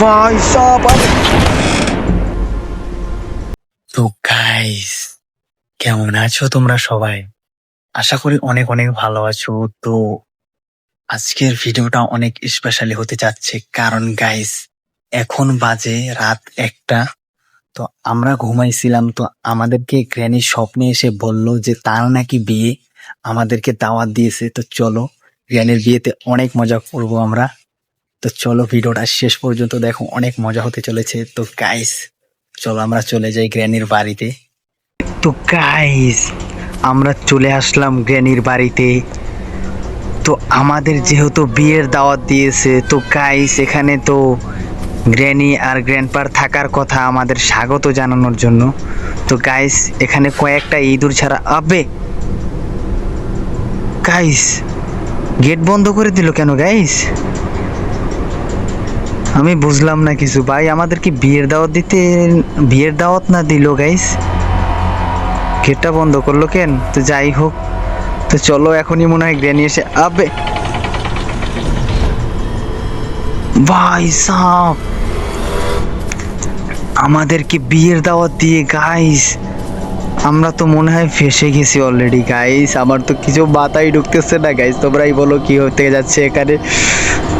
ভাই সাব তো গাইস, কেমন আছো তোমরা সবাই? আশা করি অনেক অনেক ভালো আছো। তো আজকের ভিডিওটা অনেক স্পেশালি হতে যাচ্ছে, কারণ গাইস এখন বাজে রাত 1টা। তো আমরা ঘুমাইছিলাম, তো আমাদেরকে গ্র্যানি স্বপ্নে এসে বলল যে তার নাকি বিয়ে, আমাদেরকে দাওয়াত দিয়েছে। তো চলো গ্র্যানির বিয়েতে অনেক মজা করবো আমরা। তো চলো ভিডিওটা শেষ পর্যন্ত দেখো, অনেক মজা হতে চলেছে। তো গাইস চলো আমরা চলে যাই গ্র্যানির বাড়িতে। তো গাইস আমরা চলে আসলাম গ্র্যানির বাড়িতে। তো আমাদের যেহেতু বিয়ের দাওয়াত দিয়েছে, তো গাইস এখানে তো গ্র্যানি আর গ্র্যান্ডপার থাকার কথা আমাদের স্বাগত জানানোর জন্য। তো গাইস এখানে কয়েকটা ইঁদুর ছাড়া আবে গাইস, গেট বন্ধ করে দিল কেন গাইস? আমি বুঝলাম না কিছু ভাই, আমাদেরকে বিয়ের দাওয়াত না দিল গাইস, গেটটা বন্ধ করলো কেন? তো যাই হোক, তো চলো এখনই মনে হয় গ্র্যানি এসে আবে ভাই সাব, আমাদেরকে বিয়ের দাওয়াত দিয়ে গাইস আমরা তো মনে হয় ফেসে গেছি অলরেডি গাইস। আমার তো কিছু মাথায় ঢুকতেছে না গাইস, তোমরাই বলো কি হতে যাচ্ছে এখানে।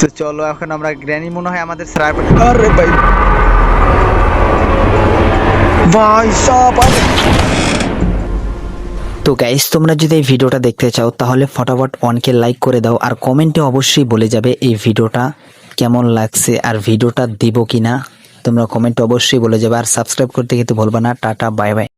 তো চলো এখন আমরা গ্র্যানি মনে হয় আমাদের আরে ভাই ভাই সাব। তো গাইস তোমরা যদি এই ভিডিওটা দেখতে চাও তাহলে ফটাফট 1K লাইক করে দাও, আর কমেন্টে অবশ্যই বলে যাবে এই ভিডিওটা কেমন লাগছে আর ভিডিওটা দিব কিনা। তোমরা কমেন্টে অবশ্যই বলে যাবে, আর সাবস্ক্রাইব করতে কিন্তু ভুলবা না। Tata bye bye.